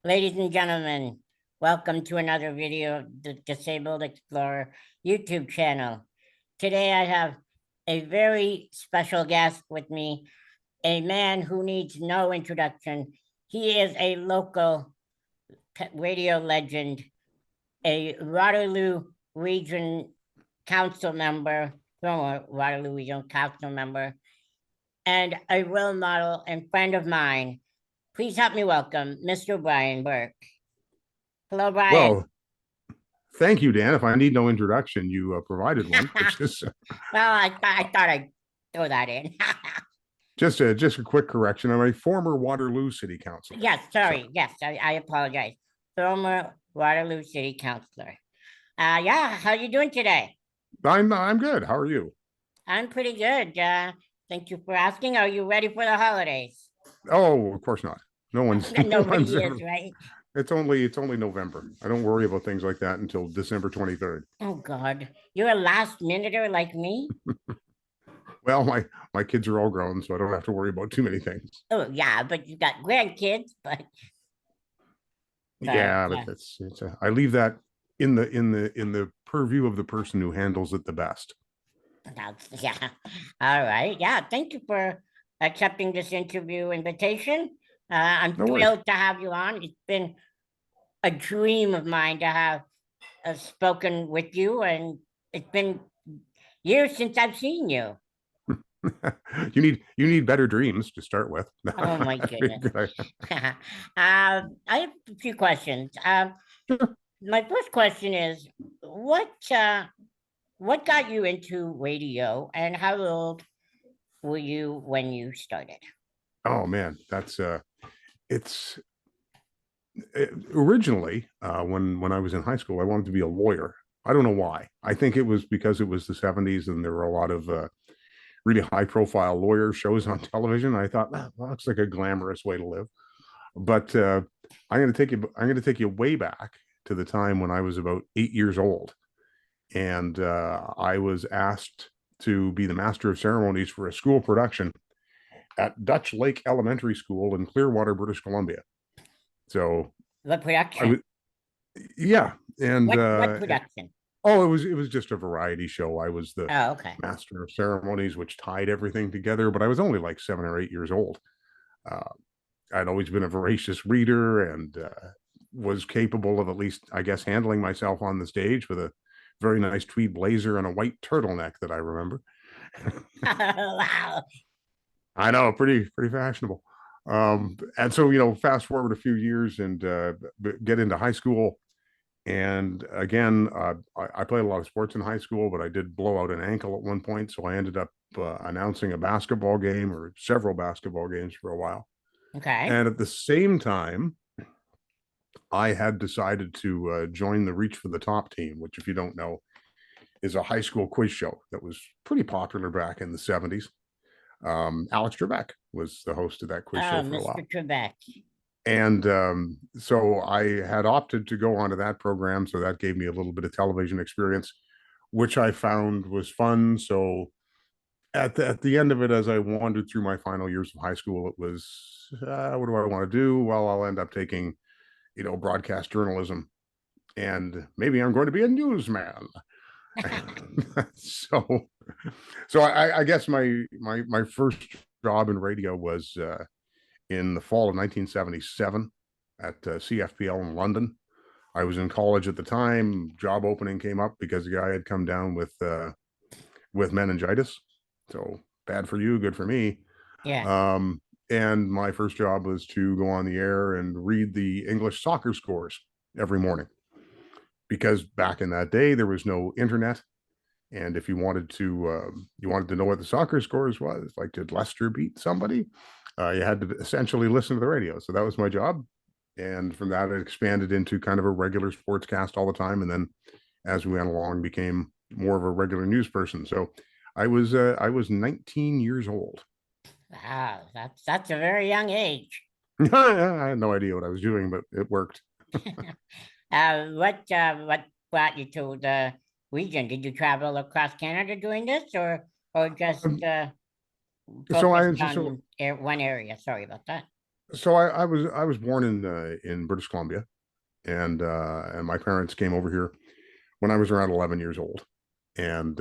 Ladies and gentlemen, welcome to another video of the Disabled Explorer YouTube channel. Today I have a very special guest with me, a man who needs no introduction. He is a local radio legend, a Waterloo Region Council member, former Waterloo Region Council member, and a role model and friend of mine. Please help me welcome Mr. Brian Bourke. Hello, Brian. Well, thank you, Dan. If I need no introduction, you provided one, which is Well, I thought I'd throw that in. just a quick correction. I'm a former Waterloo City Councilor. Yes, sorry. Yes, I apologize. Former Waterloo City Councilor. Yeah, how you doing today? I'm good. How are you? I'm pretty good. Thank you for asking. Are you ready for the holidays? Oh, of course not. No one's no Nobody one's ever. is, right? It's only November. I don't worry about things like that until December 23rd. Oh God, you're a last minuter like me. Well, my kids are all grown, so I don't have to worry about too many things. Oh yeah, but you got grandkids. Yeah, but I leave that in the purview of the person who handles it the best. Yeah. All right. Yeah. Thank you for accepting this interview invitation. I'm No worries. thrilled to have you on. It's been a dream of mine to have spoken with you, and it's been years since I've seen you. you need better dreams to start with. Oh my goodness. I have a few questions. My first question is, what got you into radio, and how old were you when you started? Oh man, it's originally when I was in high school, I wanted to be a lawyer. I don't know why. I think it was because it was the 70s and there were a lot of really high profile lawyer shows on television. I thought that looks like a glamorous way to live. But I'm going to take you way back to the time when I was about 8 years old, and I was asked to be the master of ceremonies for a school production at Dutch Lake Elementary School in Clearwater, British Columbia. So What I was, production? yeah, and What production? oh, it was just a variety show. I was the Oh, okay. master of ceremonies, which tied everything together. But I was only like 7 or 8 years old. Uh, I'd always been a voracious reader and was capable of at least, I guess, handling myself on the stage with a very nice tweed blazer and a white turtleneck that I remember. Wow. I know, pretty fashionable. And so fast forward a few years and get into high school. And again, I played a lot of sports in high school, but I did blow out an ankle at one point, so I ended up announcing a basketball game or several basketball games for a while. Okay. And at the same time, I had decided to join the Reach for the Top team, which, if you don't know, is a high school quiz show that was pretty popular back in the 70s. Alex Trebek was the host of that quiz show Oh, for a Mr. while. Trebek. And so I had opted to go onto that program. So that gave me a little bit of television experience, which I found was fun. So at the end of it, as I wandered through my final years of high school, it was, what do I want to do? Well, I'll end up taking, broadcast journalism, and maybe I'm going to be a newsman. so so I guess my first job in radio was in the fall of 1977 at CFPL in London. I was in college at the time. Job opening came up because a guy had come down with meningitis. So bad for you, good for me. Yeah. And my first job was to go on the air and read the English soccer scores every morning, because back in that day there was no internet, and if you wanted to know what the soccer scores was, like did Leicester beat somebody, you had to essentially listen to the radio. So that was my job, and from that it expanded into kind of a regular sportscast all the time, and then as we went along became more of a regular news person. So I was 19 years old. Wow, that's a very young age. I had no idea what I was doing, but it worked. What brought you to the region? Did you travel across Canada doing this, or just Um, so I focused so on one area? Sorry about that. So I was born in British Columbia, and my parents came over here when I was around 11 years old, and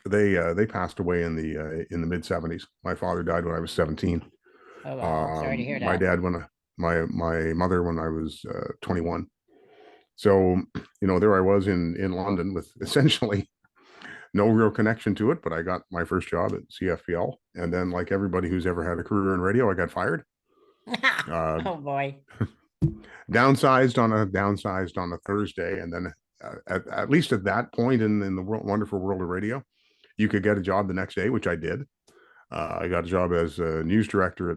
they passed away in the mid 70s. My father died when I was 17. Oh, wow. I'm sorry to hear My that. dad when my mother when I was 21. So there I was in London with essentially no real connection to it, but I got my first job at CFPL, and then like everybody who's ever had a career in radio, I got fired. Uh, Oh boy. downsized on a Thursday, and then at least at that point in the wonderful world of radio, you could get a job the next day, which I did. I got a job as a news director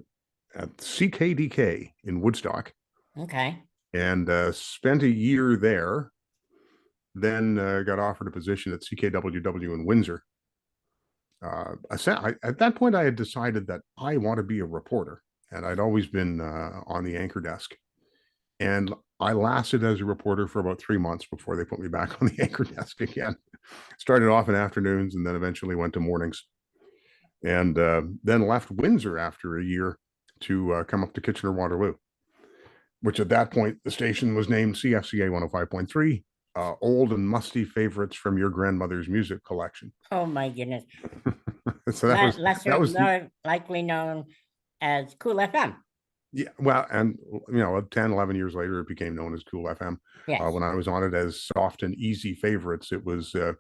at CKDK in Woodstock, Okay. and spent a year there. Then got offered a position at CKWW in Windsor. At that point, I had decided that I want to be a reporter, and I'd always been on the anchor desk. And I lasted as a reporter for about 3 months before they put me back on the anchor desk again. Started off in afternoons and then eventually went to mornings. And then left Windsor after a year to come up to Kitchener Waterloo, which at that point the station was named CFCA 105.3, old and musty favorites from your grandmother's music collection. Oh my goodness. So that was More likely known as Cool FM. yeah, well, and 10, 11 years later, it became known as Cool FM. Yes. When I was on it as soft and easy favorites, it was a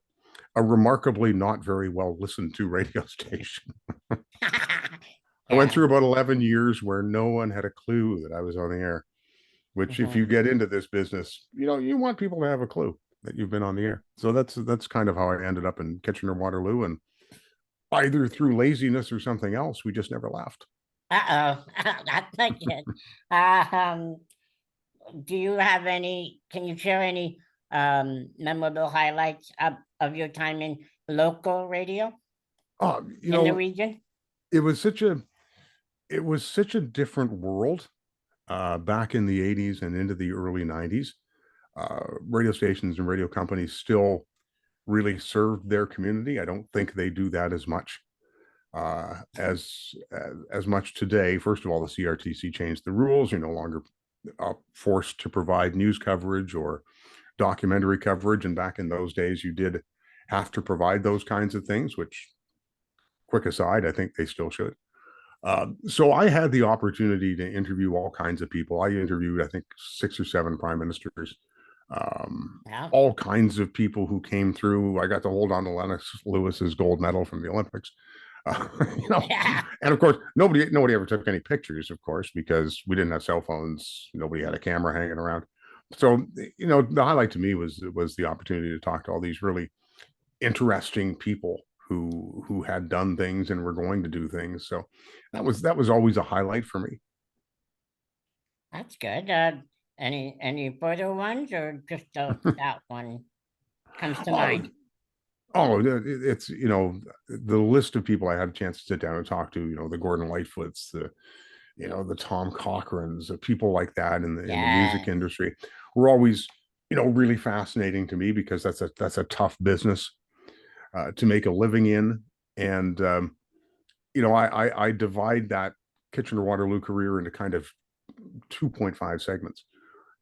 remarkably not very well listened to radio station. I went Yeah. through about 11 years where no one had a clue that I was on the air, which if Mhm. you get into this business, you want people to have a clue that you've been on the air. So that's kind of how I ended up in Kitchener Waterloo, and either through laziness or something else, we just never left. Uh-oh. That's not good. Um, do you have can you share any memorable highlights of your time in local radio Oh, in the region? it was such a it was such a different world back in the 80s and into the early 90s. Radio stations and radio companies still really served their community. I don't think they do that as much as much today. First of all, the CRTC changed the rules. You're no longer forced to provide news coverage or documentary coverage, and back in those days, you did have to provide those kinds of things. Which, quick aside, I think they still should. So I had the opportunity to interview all kinds of people. I interviewed, I think, 6 or 7 prime ministers, Yeah. all kinds of people who came through. I got to hold on to Lennox Lewis's gold medal from the Olympics. Uh, you know, Yeah. and of course, nobody ever took any pictures, of course, because we didn't have cell phones. Nobody had a camera hanging around. So, the highlight to me was the opportunity to talk to all these really interesting people who had done things and were going to do things. So that was always a highlight for me. That's good. Any further ones or just that one comes to Oh, mind? it's the list of people I had a chance to sit down and talk to. The Gordon Lightfoots, the Tom Cochrans, people like that in the music Yes. industry were always really fascinating to me, because that's a tough business to make a living in. And I divide that Kitchener Waterloo career into kind of 2.5 segments.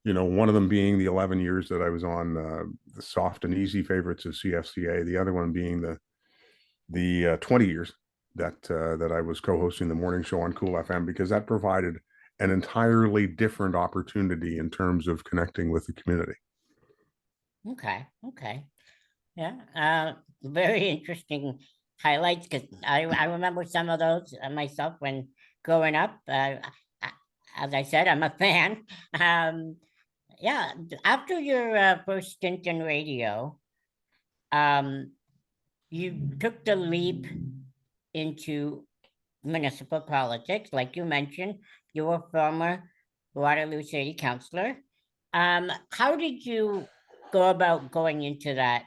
One of them being the 11 years that I was on the soft and easy favorites of CFCA. The other one being the 20 years that I was co-hosting the morning show on Cool FM, because that provided an entirely different opportunity in terms of connecting with the community. Okay. Okay. Yeah. Very interesting highlights, because I remember some of those myself when growing up. As I said, I'm a fan. Yeah. After your first stint in radio, um, you took the leap into municipal politics, like you mentioned. You were former Waterloo City Councilor. How did you go about going into that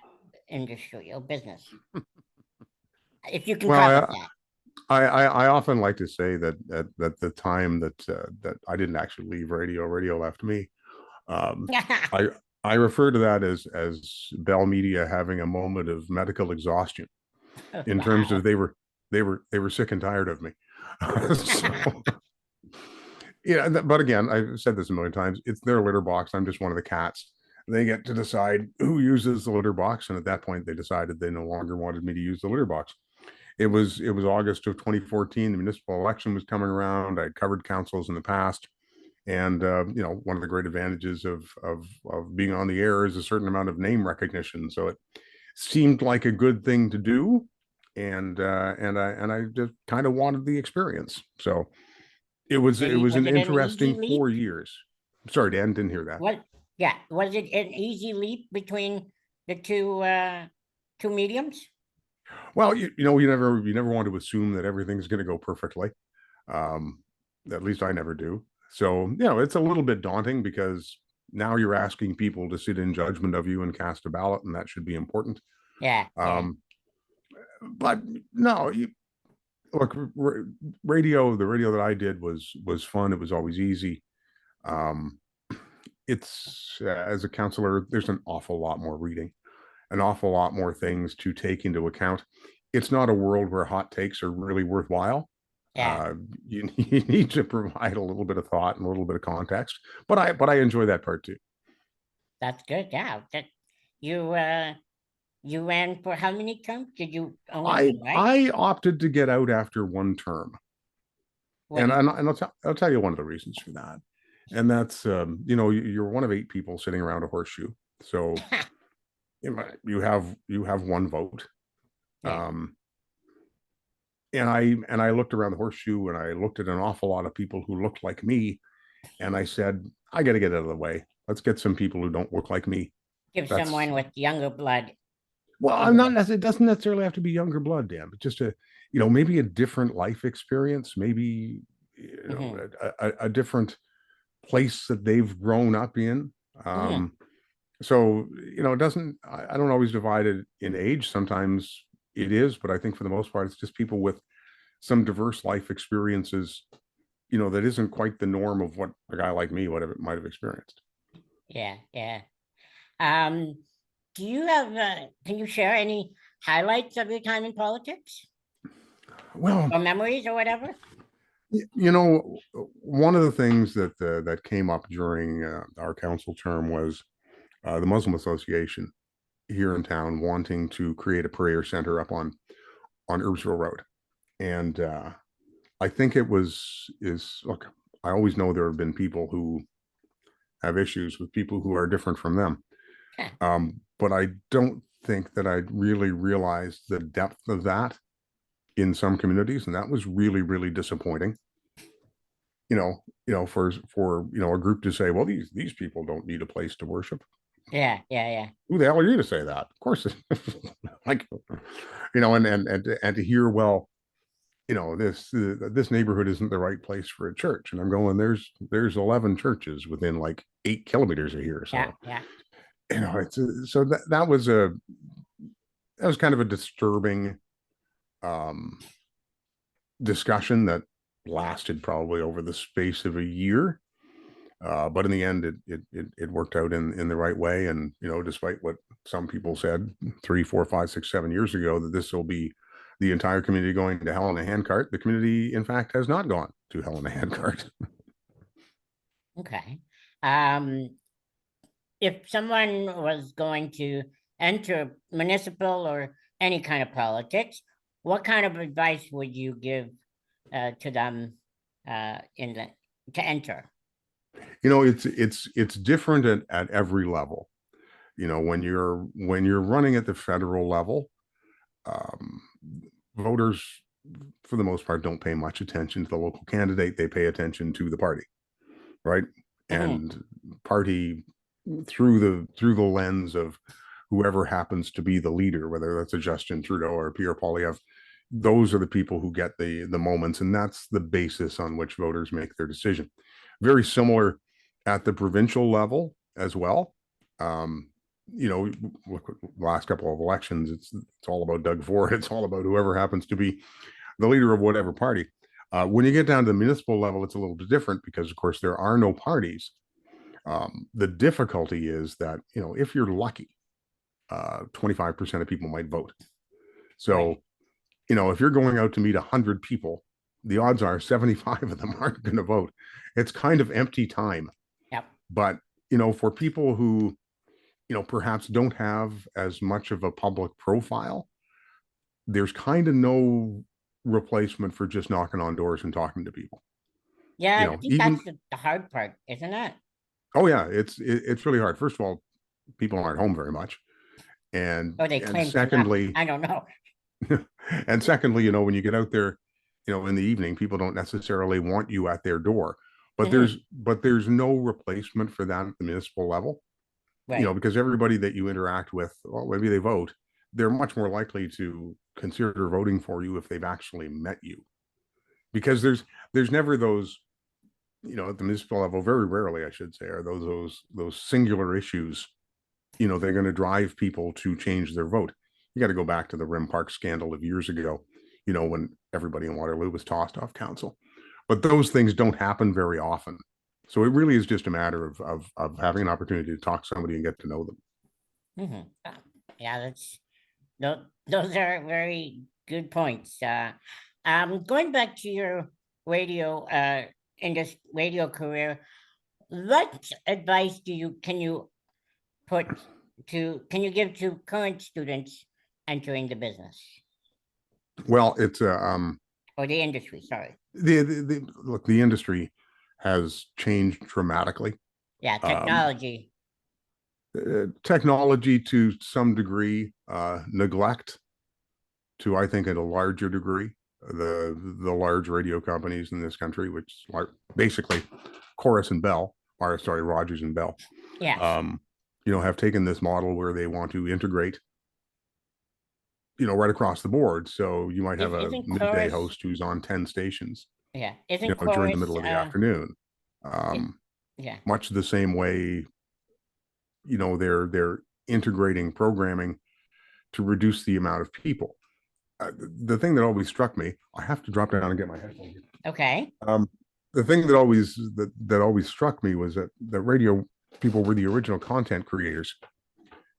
industry or business, if you can Well, call it that? I often like to say that the time that I didn't actually leave radio left me. Um, I I refer to that as Bell Media having a moment of medical exhaustion, in terms of Wow. they were sick and tired of me. So, Yeah, but again, I've said this a million times. It's their litter box. I'm just one of the cats. They get to decide who uses the litter box, and at that point, they decided they no longer wanted me to use the litter box. It was August of 2014. The municipal election was coming around. I'd covered councils in the past, and one of the great advantages of being on the air is a certain amount of name recognition. So it seemed like a good thing to do, and I just kind of wanted the experience. So it was Was an it an easy interesting leap? 4 years. Sorry, Dan, didn't hear that. What? Yeah, was it an easy leap between the two mediums? Well, you never want to assume that everything's going to go perfectly. Um, at least I never do. So it's a little bit daunting because now you're asking people to sit in judgment of you and cast a ballot, and that should be important. Yeah, yeah, Um, but no, look, the radio that I did was fun. It was always easy. Um, it's as a counselor, there's an awful lot more reading, an awful lot more things to take into account. It's not a world where hot takes are really worthwhile. yeah. You need to provide a little bit of thought and a little bit of context, but I enjoy that part too. That's good. Yeah. You you ran for how many terms? Did you only I one, right? I opted to get out after one term, What and do I'll tell you one of the reasons for that, and that's you're one of 8 people sitting around a horseshoe, so you you have one vote. yeah. um and I looked around the horseshoe, and I looked at an awful lot of people who looked like me, and I said, I got to get out of the way. Let's get some people who don't look like me. Give That's someone with younger blood Well, I'm into not. the It doesn't necessarily have to be younger blood, Dan, but just maybe a different life experience, maybe hmm a different place that they've grown up in. hmm So it doesn't. I don't always divide it in age. Sometimes it is, but I think for the most part, it's just people with some diverse life experiences. That isn't quite the norm of what a guy like me would have might have experienced. Yeah, yeah. Um, do you have can you share any highlights of your time in politics Well, or memories or whatever? one of the things that came up during our council term was the Muslim Association here in town wanting to create a prayer center up on Herbsville Road, and I think it was is look. I always know there have been people who have issues with people who are different from them, Huh. but I don't think that I really realized the depth of that in some communities, and that was really really disappointing. For a group to say, well, these people don't need a place to worship. Yeah, yeah, yeah. Who the hell are you to say that? Of course, like and to hear, well, this neighborhood isn't the right place for a church, and I'm going, there's 11 churches within like 8 kilometers of here, Yeah, so yeah. so that was kind of a disturbing um discussion that lasted probably over the space of a year. But in the end, it worked out in the right way. And despite what some people said 3, 4, 5, 6, 7 years ago, that this will be the entire community going to hell in a handcart, the community, in fact, has not gone to hell in a handcart. Okay. If someone was going to enter municipal or any kind of politics, what kind of advice would you give to them in the to enter? It's different at every level. When you're running at the federal level, um, voters, for the most part, don't pay much attention to the local candidate. They pay attention to the party, right? Mhm. And party through the lens of whoever happens to be the leader, whether that's a Justin Trudeau or a Pierre Poilievre. Those are the people who get the moments, and that's the basis on which voters make their decision. Very similar at the provincial level as well. Um, look, the last couple of elections, it's all about Doug Ford. It's all about whoever happens to be the leader of whatever party. When you get down to the municipal level, it's a little bit different because, of course, there are no parties. The difficulty is that if you're lucky, 25% of people might vote. Right. So if you're going out to meet 100 people, the odds are 75 of them aren't going to vote. It's kind of empty time. Yep. But, for people who, perhaps don't have as much of a public profile, there's kind of no replacement for just knocking on doors and talking to people. Yeah, I think Even, that's the hard part, isn't it? oh yeah, it's really hard. First of all, people aren't home very much. And Or they and claim to not. secondly, I don't know. and secondly, when you get out there, in the evening, people don't necessarily want you at their door. But Mhm. there's no replacement for that at the municipal level. Right. Because everybody that you interact with, well, maybe they vote, they're much more likely to consider voting for you if they've actually met you. Because there's never those, at the municipal level, very rarely, I should say, are those singular issues, they're going to drive people to change their vote. You got to go back to the Rim Park scandal of years ago, when everybody in Waterloo was tossed off council. But those things don't happen very often. So it really is just a matter of having an opportunity to talk to somebody and get to know them. Yeah, those are very good points. Going back to your radio in this radio career, what advice can you give to current students entering the business Well, it's or the industry? Sorry. look, the industry has changed dramatically. Yeah, Um, technology. Technology to some degree, neglect to, I think, at a larger degree, the large radio companies in this country, which are basically Chorus and Bell, or sorry, Rogers and Bell, Yes. um, have taken this model where they want to integrate, right across the board. So you might have a Isn't midday chorus? host who's on 10 stations, Yeah, isn't during the chorus? middle of the afternoon. It, yeah. Much the same way, they're integrating programming to reduce the amount of people. The thing that always struck me, I have to drop down and get my headphones. Okay. The thing that always struck me was that the radio people were the original content creators,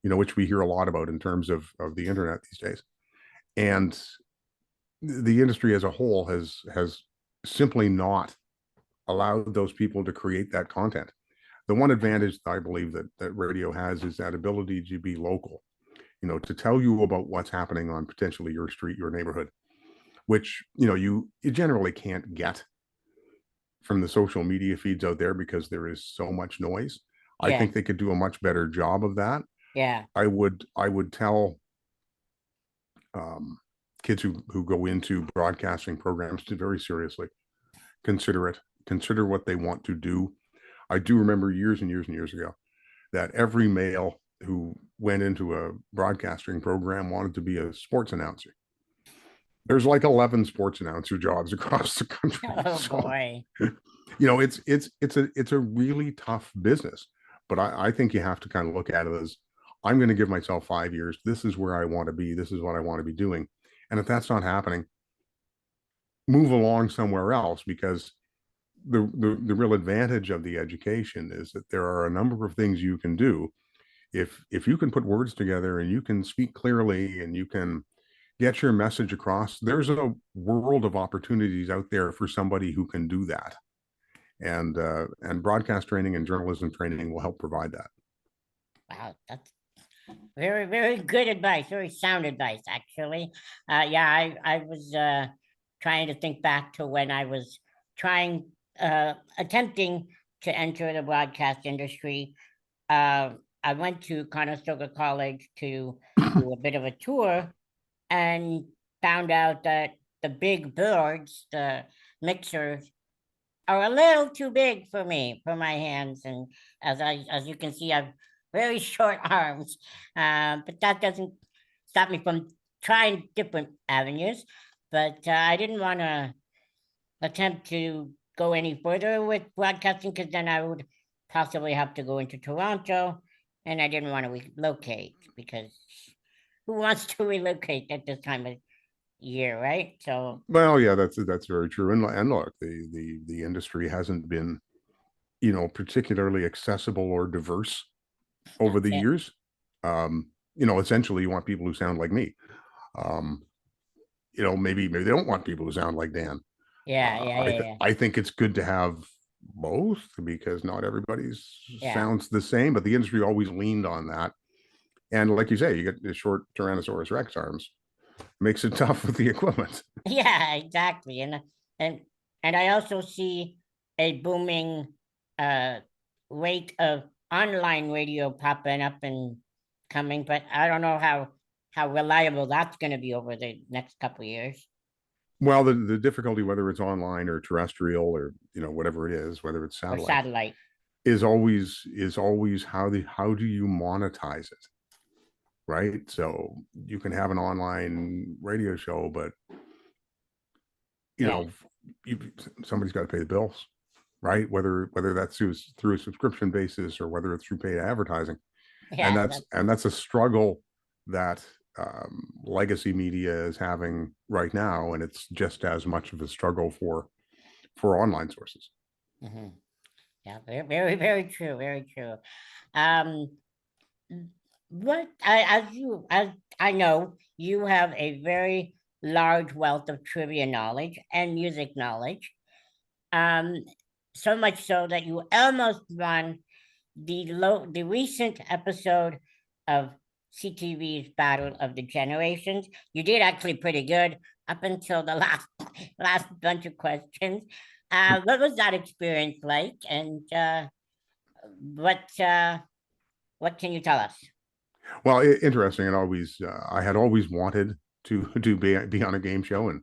which we hear a lot about in terms of the internet these days. And the industry as a whole has simply not allowed those people to create that content. The one advantage I believe that radio has is that ability to be local, to tell you about what's happening on potentially your street, your neighborhood, which, you generally can't get from the social media feeds out there because there is so much noise. I Yeah. think they could do a much better job of that. Yeah. I would tell kids who go into broadcasting programs to very seriously consider it, consider what they want to do. I do remember years and years and years ago that every male who went into a broadcasting program wanted to be a sports announcer. There's like 11 sports announcer jobs across the country. Oh So, boy. it's a really tough business, but I think you have to kind of look at it as, I'm going to give myself 5 years. This is where I want to be. This is what I want to be doing. And if that's not happening, move along somewhere else, because the real advantage of the education is that there are a number of things you can do. If you can put words together and you can speak clearly and you can get your message across, there's a world of opportunities out there for somebody who can do that. And broadcast training and journalism training will help provide that. Wow, that's very, very good advice. Very sound advice, actually. Yeah, I was trying to think back to when I was attempting to enter the broadcast industry. I went to Conestoga College to do a bit of a tour and found out that the big boards, the mixers, are a little too big for me, for my hands. And as you can see, I've very short arms. But that doesn't stop me from trying different avenues. But I didn't want to attempt to go any further with broadcasting, because then I would possibly have to go into Toronto, and I didn't want to relocate, because who wants to relocate at this time of year, right? So Well, yeah, that's very true. And look, the industry hasn't been, particularly accessible or diverse over that's the it. years. Essentially, you want people who sound like me. Maybe they don't want people who sound like Dan. Yeah. I think it's good to have both because not everybody's Yeah. sounds the same, but the industry always leaned on that. And like you say, you get the short Tyrannosaurus Rex arms, makes it tough with the equipment. Yeah, exactly. And and I also see a booming uh rate of online radio popping up and coming, but I don't know how reliable that's going to be over the next couple of years. Well, the difficulty, whether it's online or terrestrial or whatever it is, whether it's Or satellite, satellite. is always how do you monetize it, right? So you can have an online radio show, but you Yeah. know you, somebody's got to pay the bills, right? Whether that's through a subscription basis or whether it's through paid advertising, and Yeah, that's a struggle that legacy media is having right now, and it's just as much of a struggle for online sources. mhm. Yeah, very true, very true. Um, what as I know, you have a very large wealth of trivia knowledge and music knowledge. Um, so much so that you almost won the recent episode of CTV's Battle of the Generations. You did actually pretty good up until the last bunch of questions. What was that experience like, and what uh, what can you tell us? Well, interesting. And always, I had always wanted to be on a game show, and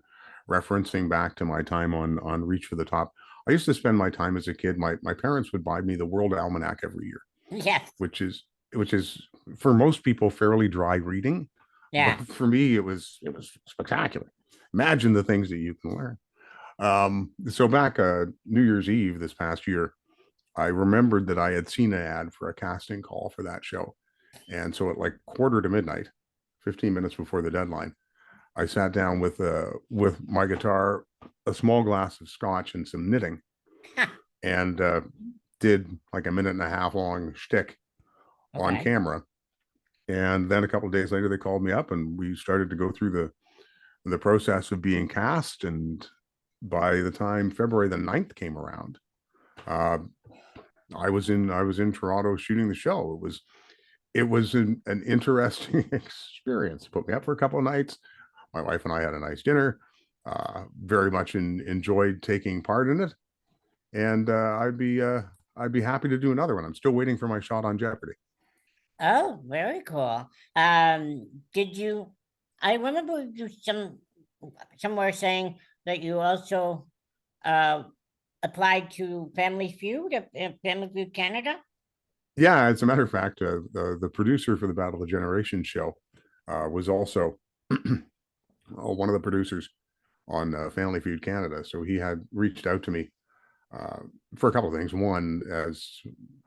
referencing back to my time on Reach for the Top. I used to spend my time as a kid. My parents would buy me the World Almanac every year, Yes, which is for most people fairly dry reading, but yeah. for me it was spectacular. Imagine the things that you can learn. So back New Year's Eve this past year, I remembered that I had seen an ad for a casting call for that show. And so at like quarter to midnight, 15 minutes before the deadline, I sat down with my guitar, a small glass of scotch, and some knitting, and did like a minute and a half long shtick on Okay. camera. And then a couple of days later, they called me up, and we started to go through the process of being cast. And by the time February the 9th came around, uh, I was in Toronto shooting the show. It was an interesting experience. Put me up for a couple of nights. My wife and I had a nice dinner. Very much enjoyed taking part in it, and I'd be happy to do another one. I'm still waiting for my shot on Jeopardy. Oh, very cool. Did you? I remember you somewhere saying that you also uh applied to Family Feud, Family Feud Canada. Yeah, as a matter of fact, the producer for the Battle of the Generation show was also one of the producers on Family Feud Canada. So he had reached out to me uh, for a couple of things. One, as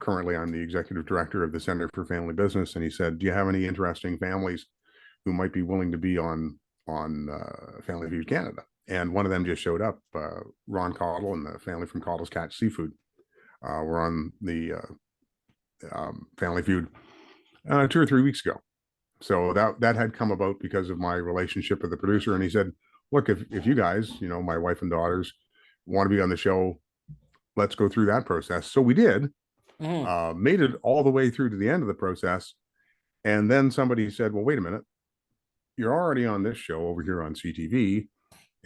currently I'm the executive director of the Center for Family Business, and he said, "Do you have any interesting families who might be willing to be on Family Feud Canada?" And one of them just showed up. Ron Caudle and the family from Caudle's Catch Seafood were on the Family Feud 2 or 3 weeks ago. So that had come about because of my relationship with the producer. And he said, "Look, if you guys, my wife and daughters, want to be on the show, let's go through that process." So we did. Mhm. Made it all the way through to the end of the process, and then somebody said, "Well, wait a minute, you're already on this show over here on CTV,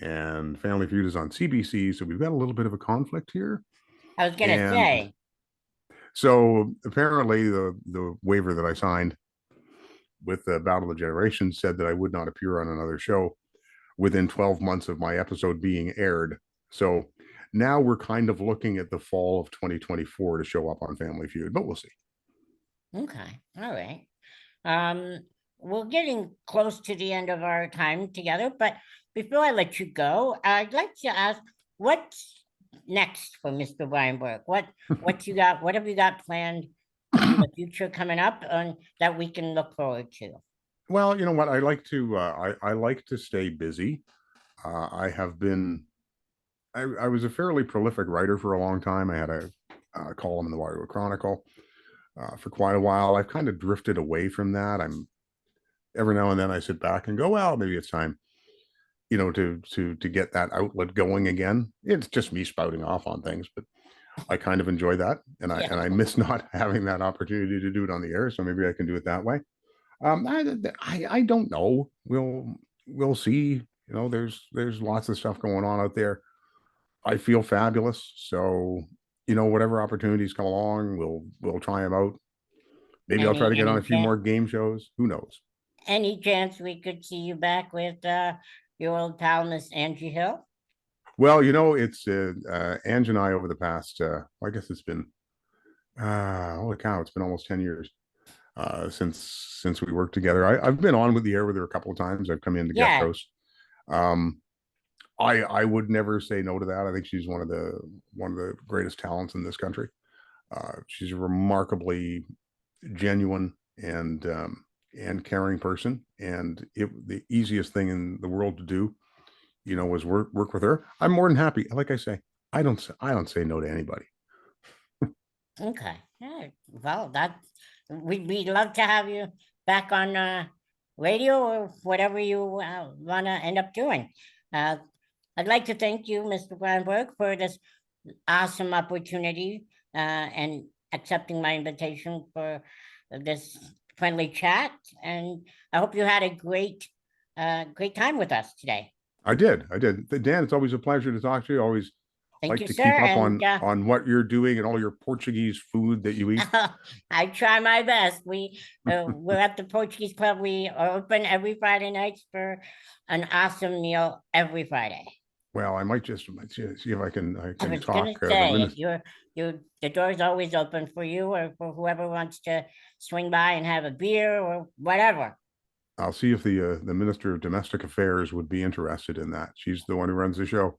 and Family Feud is on CBC, so we've got a little bit of a conflict here." I was gonna And say, so apparently, the waiver that I signed with the Battle of the Generation said that I would not appear on another show within 12 months of my episode being aired. So now we're kind of looking at the fall of 2024 to show up on Family Feud, but we'll see. okay, all right. Um, we're getting close to the end of our time together, but before I let you go, I'd like to ask what's next for Mr. Weinberg? What you got? What have you got planned in the future coming up and that we can look forward to? Well, you know what? I like to stay busy. I have been I was a fairly prolific writer for a long time. I had a column in the Waterloo Chronicle for quite a while. I've kind of drifted away from that. I'm every now and then I sit back and go, well, maybe it's time to get that outlet going again. It's just me spouting off on things, but I kind of enjoy that, and Yeah. I miss not having that opportunity to do it on the air. So maybe I can do it that way. I don't know. We'll see. There's lots of stuff going on out there. I feel fabulous. So whatever opportunities come along, we'll try them out. Maybe I'll try to get on a few more game shows. Who knows? Any chance we could see you back with your old pal, Miss Angie Hill? Well, it's Ange and I over the past. I guess it's been. Holy cow! It's been almost 10 years since we worked together. I've been on with the air with her a couple of times. I've come in to guest Yeah. host. Um, I would never say no to that. I think she's one of the greatest talents in this country. She's a remarkably genuine and caring person, and the easiest thing in the world to do, was work with her. I'm more than happy. Like I say, I don't say no to anybody. Okay. Yeah. Well, we'd love to have you back on radio or whatever you want to end up doing. I'd like to thank you, Mr. Brian Bourke, for this awesome opportunity and accepting my invitation for this friendly chat. And I hope you had a great time with us today. I did. Dan, it's always a pleasure to talk to you. Always Thank like you, to sir. keep up And on what you're doing and all your Portuguese food that you eat. I try my best. We're at the Portuguese Club. We are open every Friday nights for an awesome meal every Friday. Well, I might just see if I can I was talk. gonna say, the door's always open for you or for whoever wants to swing by and have a beer or whatever. I'll see if the Minister of Domestic Affairs would be interested in that. She's the one who runs the show.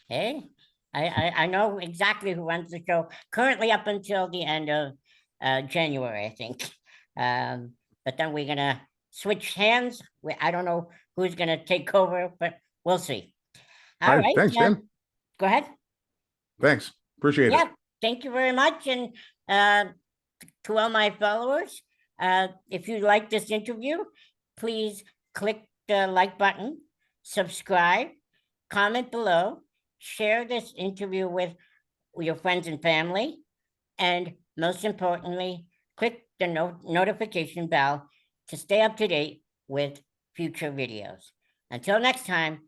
Hey, I know exactly who runs the show currently up until the end of January, I think. But then we're gonna switch hands. I don't know who's gonna take over, but we'll see. All right. Thanks, Dan. Go ahead. Thanks. Appreciate it. Thank you very much. And to all my followers, if you like this interview, please click the like button, subscribe, comment below, share this interview with your friends and family, and most importantly, click the notification bell to stay up to date with future videos. Until next time,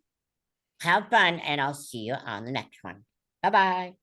have fun, and I'll see you on the next one. Bye-bye.